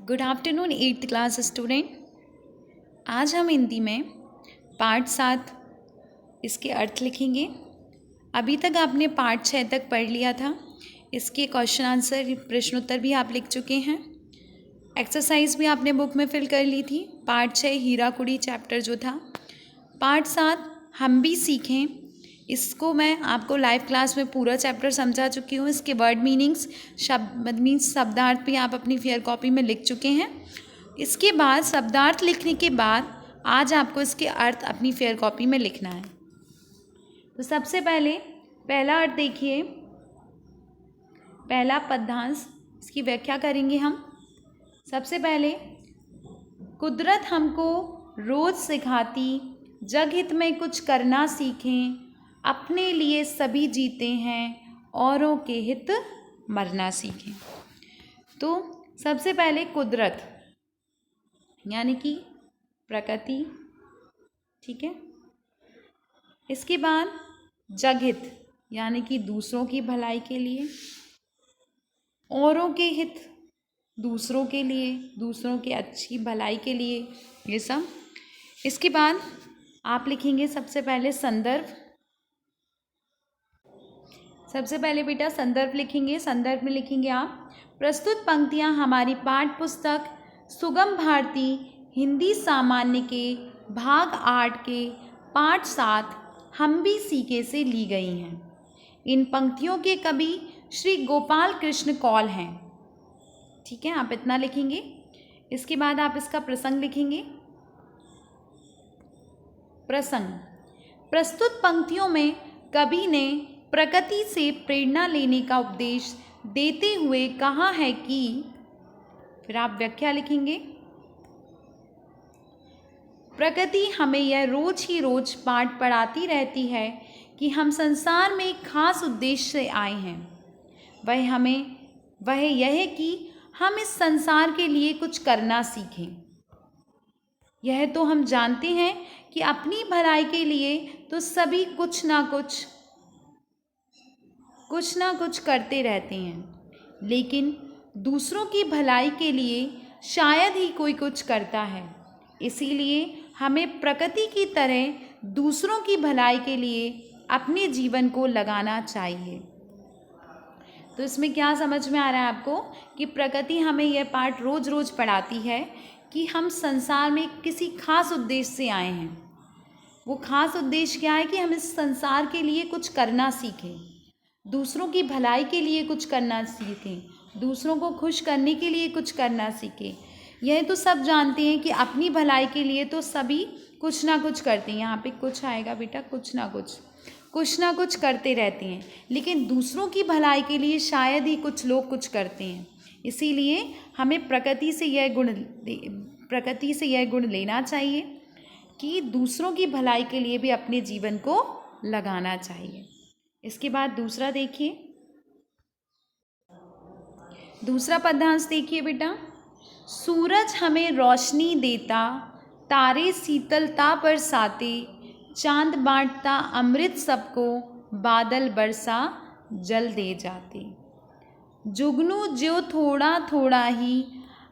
Good afternoon 8th class student. आज हम हिंदी में पार्ट 7 इसके अर्थ लिखेंगे। अभी तक आपने पार्ट 6 तक पढ़ लिया था। इसके क्वेश्चन आंसर प्रश्नोत्तर भी आप लिख चुके हैं। एक्सरसाइज भी आपने बुक में फिल कर ली थी। पार्ट 6 हीरा कुड़ी चैप्टर जो था। पार्ट 7 हम भी सीखें, इसको मैं आपको लाइव क्लास में पूरा चैप्टर समझा चुकी हूँ। इसके वर्ड मीनिंग्स शब्दार्थ भी आप अपनी फेयर कॉपी में लिख चुके हैं। इसके बाद शब्दार्थ लिखने के बाद आज आपको इसके अर्थ अपनी फेयर कॉपी में लिखना है। तो सबसे पहले पहला अर्थ देखिए, पहला पद्यांश, इसकी व्याख्या करेंगे हम। सबसे पहले, कुदरत हमको रोज सिखाती, जग हित में कुछ करना सीखें, अपने लिए सभी जीते हैं, औरों के हित मरना सीखें। तो सबसे पहले कुदरत यानी कि प्रकृति, ठीक है। इसके बाद जगहित यानी कि दूसरों की भलाई के लिए, औरों के हित दूसरों के लिए, दूसरों की अच्छी भलाई के लिए, ये सब। इसके बाद आप लिखेंगे सबसे पहले संदर्भ। सबसे पहले बेटा संदर्भ लिखेंगे। संदर्भ में लिखेंगे आप, प्रस्तुत पंक्तियां हमारी पाठ्य पुस्तक सुगम भारती हिंदी सामान्य के भाग 8 के पाठ 7 हम भी सीखे से ली गई हैं। इन पंक्तियों के कवि श्री गोपाल कृष्ण कौल हैं। ठीक है, आप इतना लिखेंगे। इसके बाद आप इसका प्रसंग लिखेंगे। प्रसंग, प्रस्तुत पंक्तियों में कवि ने प्रकृति से प्रेरणा लेने का उपदेश देते हुए कहा है कि, फिर आप व्याख्या लिखेंगे। प्रकृति हमें यह रोज ही रोज पाठ पढ़ाती रहती है कि हम संसार में एक खास उद्देश्य से आए हैं। वह यह है कि हम इस संसार के लिए कुछ करना सीखें। यह तो हम जानते हैं कि अपनी भलाई के लिए तो सभी कुछ ना कुछ करते रहते हैं, लेकिन दूसरों की भलाई के लिए शायद ही कोई कुछ करता है। इसीलिए हमें प्रकृति की तरह दूसरों की भलाई के लिए अपने जीवन को लगाना चाहिए। तो इसमें क्या समझ में आ रहा है आपको कि प्रकृति हमें यह पाठ रोज रोज पढ़ाती है कि हम संसार में किसी खास उद्देश्य से आए हैं। वो खास उद्देश्य क्या है कि हम इस संसार के लिए कुछ करना सीखें, दूसरों की भलाई के लिए कुछ करना सीखें, दूसरों को खुश करने के लिए कुछ करना सीखें। यह तो सब जानते हैं कि अपनी भलाई के लिए तो सभी कुछ ना कुछ करते हैं। यहाँ पे कुछ आएगा बेटा, कुछ ना कुछ करते रहते हैं, लेकिन दूसरों की भलाई के लिए शायद ही कुछ लोग कुछ करते हैं। इसीलिए हमें प्रकृति से यह गुण लेना चाहिए कि दूसरों की भलाई के लिए भी अपने जीवन को लगाना चाहिए। इसके बाद दूसरा देखिए, दूसरा पद्यांश देखिए बेटा। सूरज हमें रोशनी देता, तारे शीतलता बरसाते, चांद बांटता अमृत सबको, बादल बरसा जल दे जाते। जुगनू ज्यों थोड़ा थोड़ा ही,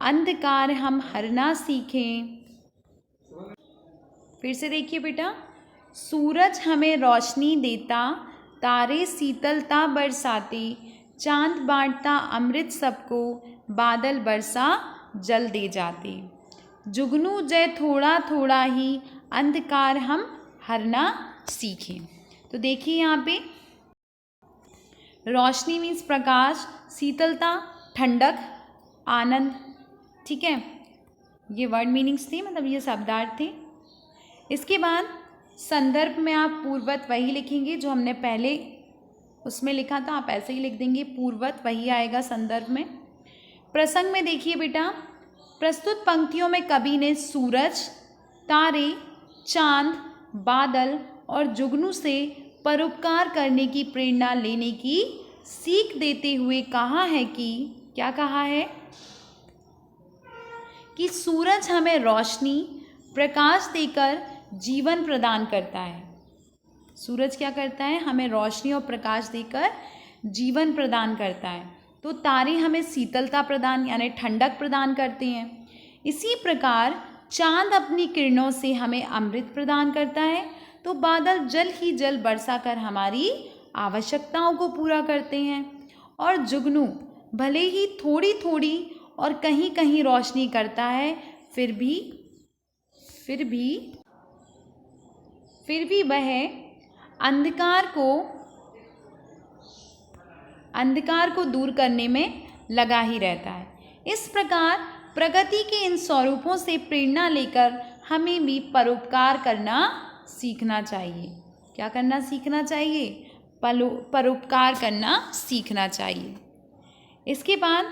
अंधकार हम हरना सीखें। फिर से देखिए बेटा, सूरज हमें रोशनी देता, तारे शीतलता बरसाते, चांद बांटता अमृत सबको, बादल बरसा जल दे जाते। जुगनू जय थोड़ा थोड़ा ही, अंधकार हम हरना सीखें। तो देखिए यहाँ पे रोशनी मीन्स प्रकाश, शीतलता ठंडक, आनंद, ठीक है। ये वर्ड मीनिंग्स थे, मतलब ये शब्दार्थ थे। इसके बाद संदर्भ में आप पूर्ववत वही लिखेंगे जो हमने पहले उसमें लिखा था, आप ऐसे ही लिख देंगे, पूर्ववत वही आएगा संदर्भ में। प्रसंग में देखिए बेटा, प्रस्तुत पंक्तियों में कवि ने सूरज, तारे, चांद, बादल और जुगनू से परोपकार करने की प्रेरणा लेने की सीख देते हुए कहा है कि, क्या कहा है कि सूरज हमें रोशनी प्रकाश देकर जीवन प्रदान करता है। सूरज क्या करता है? हमें रोशनी और प्रकाश देकर जीवन प्रदान करता है। तो तारे हमें शीतलता प्रदान यानी ठंडक प्रदान करते हैं। इसी प्रकार चांद अपनी किरणों से हमें अमृत प्रदान करता है। तो बादल जल ही जल बरसा कर हमारी आवश्यकताओं को पूरा करते हैं। और जुगनू भले ही थोड़ी थोड़ी और कहीं कहीं रोशनी करता है, फिर भी वह अंधकार को दूर करने में लगा ही रहता है। इस प्रकार प्रकृति के इन स्वरूपों से प्रेरणा लेकर हमें भी परोपकार करना सीखना चाहिए। क्या करना सीखना चाहिए? परोपकार करना सीखना चाहिए। इसके बाद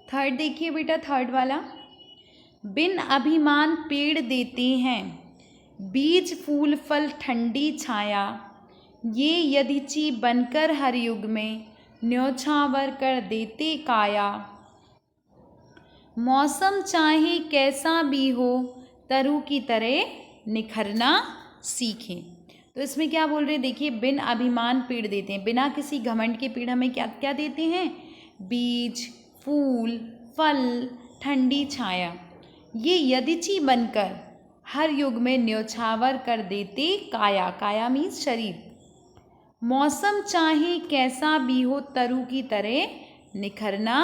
थर्ड देखिए बेटा, थर्ड वाला, बिन अभिमान पेड़ देते हैं, बीज फूल फल ठंडी छाया, ये यदिचि बनकर हर युग में न्योछावर कर देते काया, मौसम चाहे कैसा भी हो तरु की तरह निखरना सीखें। तो इसमें क्या बोल रहे हैं? देखिए, बिन अभिमान पेड़ देते हैं, बिना किसी घमंड के पेड़ हमें क्या क्या देते हैं? बीज, फूल, फल, ठंडी छाया, ये यदिचि बनकर हर युग में न्योछावर कर देते काया, काया मीन्स शरीर, मौसम चाहे कैसा भी हो तरु की तरह निखरना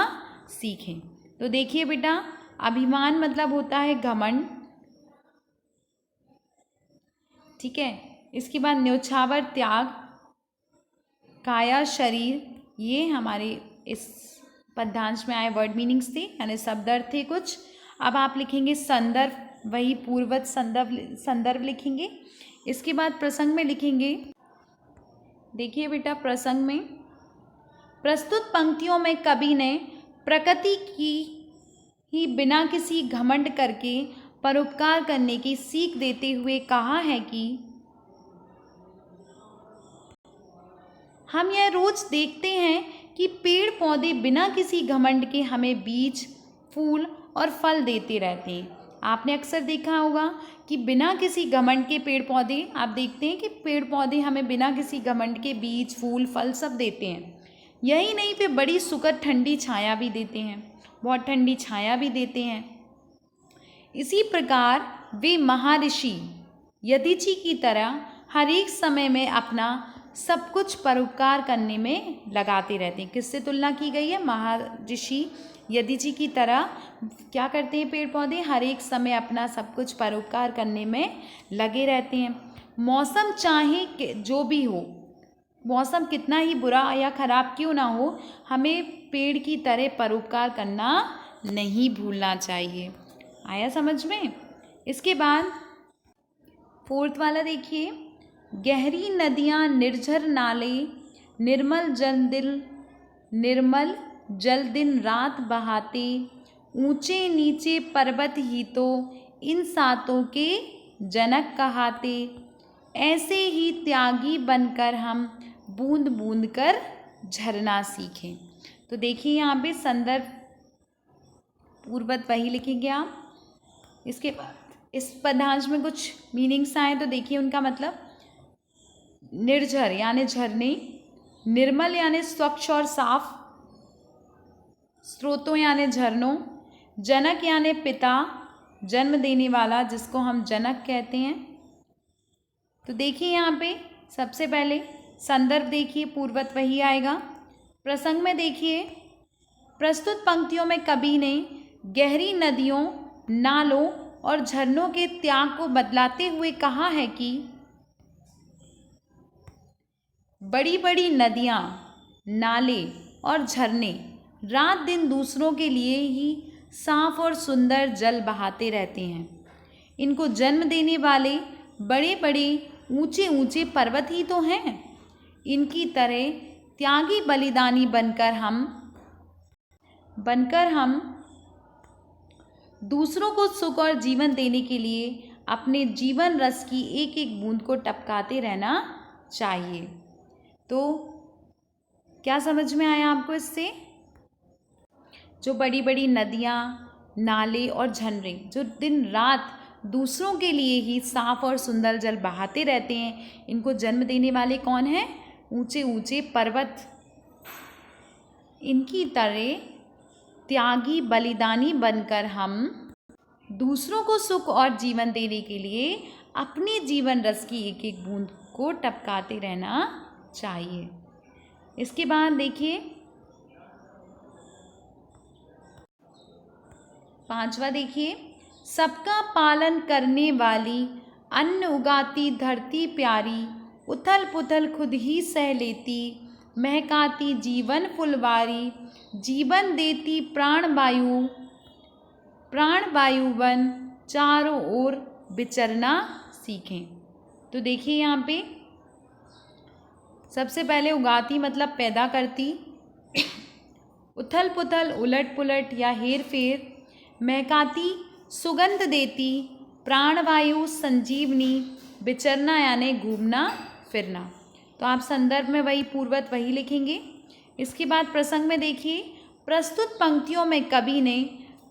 सीखें। तो देखिए बेटा, अभिमान मतलब होता है घमंड, ठीक है। इसके बाद न्योछावर त्याग, काया शरीर, ये हमारे इस पद्यांश में आए वर्ड मीनिंग्स थे, यानी शब्द अर्थ थे कुछ। अब आप लिखेंगे संदर्भ, वही पूर्वज संदर्भ लिखेंगे। इसके बाद प्रसंग में लिखेंगे। देखिए बेटा, प्रसंग में प्रस्तुत पंक्तियों में कवि ने प्रकृति की ही बिना किसी घमंड करके परोपकार करने की सीख देते हुए कहा है कि हम यह रोज देखते हैं कि पेड़ पौधे बिना किसी घमंड के हमें बीज, फूल और फल देते रहते हैं। आपने अक्सर देखा होगा कि बिना किसी घमंड के पेड़ पौधे, आप देखते हैं कि पेड़ पौधे हमें बिना किसी घमंड के बीज, फूल, फल सब देते हैं। यही नहीं, वे बड़ी सुखद ठंडी छाया भी देते हैं, बहुत ठंडी छाया भी देते हैं। इसी प्रकार वे महर्षि यदिचि की तरह हर एक समय में अपना सब कुछ परोपकार करने में लगाते रहते हैं। किससे तुलना की गई है? महर्षि यदिचि की तरह क्या करते हैं पेड़ पौधे? हर एक समय अपना सब कुछ परोपकार करने में लगे रहते हैं। मौसम चाहे जो भी हो, मौसम कितना ही बुरा या खराब क्यों ना हो, हमें पेड़ की तरह परोपकार करना नहीं भूलना चाहिए। आया समझ में? इसके बाद फोर्थ वाला देखिए, गहरी नदियाँ, निर्झर नाले, निर्मल जल दिन रात बहाते, ऊंचे नीचे पर्वत ही तो इन सातों के जनक कहाते, ऐसे ही त्यागी बनकर हम बूंद बूंद कर झरना सीखें। तो देखिए यहाँ पे संदर्भ पूर्वत वही लिखेंगे आप। इसके बाद इस पद्यांश में कुछ मीनिंग्स आए, तो देखिए उनका मतलब, निर्झर यानी झरने, निर्मल यानी स्वच्छ और साफ, स्रोतों यानी झरनों, जनक यानी पिता, जन्म देने वाला जिसको हम जनक कहते हैं। तो देखिए यहाँ पे सबसे पहले संदर्भ देखिए, पूर्वत वही आएगा। प्रसंग में देखिए, प्रस्तुत पंक्तियों में कवि ने गहरी नदियों, नालों और झरनों के त्याग को बतलाते हुए कहा है कि बड़ी बड़ी नदियाँ, नाले और झरने रात दिन दूसरों के लिए ही साफ और सुंदर जल बहाते रहते हैं। इनको जन्म देने वाले बड़े बड़े ऊंचे ऊंचे पर्वत ही तो हैं। इनकी तरह त्यागी बलिदानी बनकर हम दूसरों को सुख और जीवन देने के लिए अपने जीवन रस की एक एक बूंद को टपकाते रहना चाहिए। तो क्या समझ में आया आपको इससे? जो बड़ी बड़ी नदियाँ, नाले और झरने जो दिन रात दूसरों के लिए ही साफ और सुंदर जल बहाते रहते हैं। इनको जन्म देने वाले कौन हैं? ऊंचे ऊंचे पर्वत। इनकी तरह त्यागी बलिदानी बनकर हम दूसरों को सुख और जीवन देने के लिए अपने जीवन रस की एक एक बूंद को टपकाते रहना चाहिए। इसके बाद देखिए 5वां देखिए, सबका पालन करने वाली, अन्न उगाती धरती प्यारी, उथल पुथल खुद ही सह लेती, महकाती जीवन फुलवारी, जीवन देती प्राण वायु वन, चारों ओर विचरना सीखें। तो देखिए यहाँ पे सबसे पहले उगाती मतलब पैदा करती, उथल पुथल उलट पुलट या हेर फेर, महकाती सुगंध देती, प्राणवायु संजीवनी, विचरना यानी घूमना फिरना। तो आप संदर्भ में वही पूर्वत वही लिखेंगे। इसके बाद प्रसंग में देखिए, प्रस्तुत पंक्तियों में कवि ने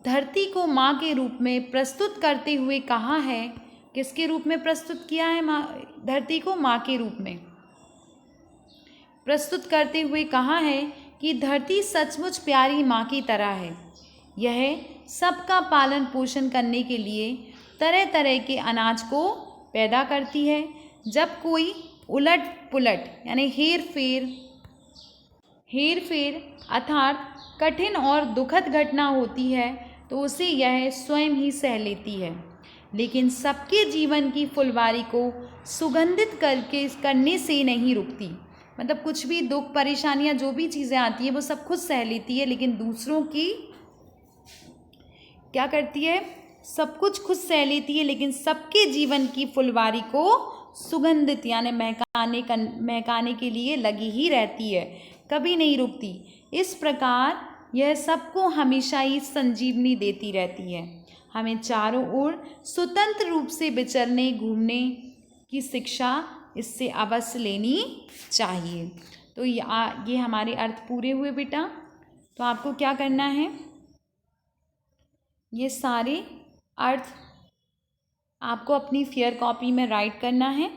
धरती को माँ के रूप में प्रस्तुत करते हुए कहा है। किसके रूप में प्रस्तुत किया है? धरती को माँ के रूप में प्रस्तुत करते हुए कहा है कि धरती सचमुच प्यारी माँ की तरह है। यह सबका पालन पोषण करने के लिए तरह तरह के अनाज को पैदा करती है। जब कोई उलट पुलट यानी हेर फेर अर्थात कठिन और दुखद घटना होती है तो उसे यह स्वयं ही सह लेती है, लेकिन सबके जीवन की फुलवारी को सुगंधित करने से नहीं रुकती। मतलब कुछ भी दुख परेशानियाँ जो भी चीज़ें आती हैं वो सब खुद सह लेती है, लेकिन दूसरों की क्या करती है? सब कुछ खुद सह लेती है, लेकिन सबके जीवन की फुलवारी को सुगंधित यानी महकाने के लिए लगी ही रहती है, कभी नहीं रुकती। इस प्रकार यह सबको हमेशा ही संजीवनी देती रहती है। हमें चारों ओर स्वतंत्र रूप से विचरने घूमने की शिक्षा इससे अवश्य लेनी चाहिए। तो ये हमारे अर्थ पूरे हुए बेटा। तो आपको क्या करना है? ये सारे अर्थ आपको अपनी फेयर कॉपी में राइट करना है।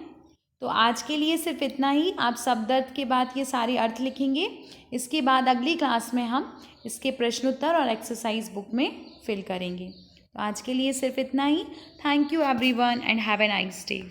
तो आज के लिए सिर्फ इतना ही। आप शब्द अर्थ के बाद ये सारे अर्थ लिखेंगे। इसके बाद अगली क्लास में हम इसके प्रश्नोत्तर और एक्सरसाइज बुक में फिल करेंगे। तो आज के लिए सिर्फ इतना ही। Thank you everyone and have a nice day.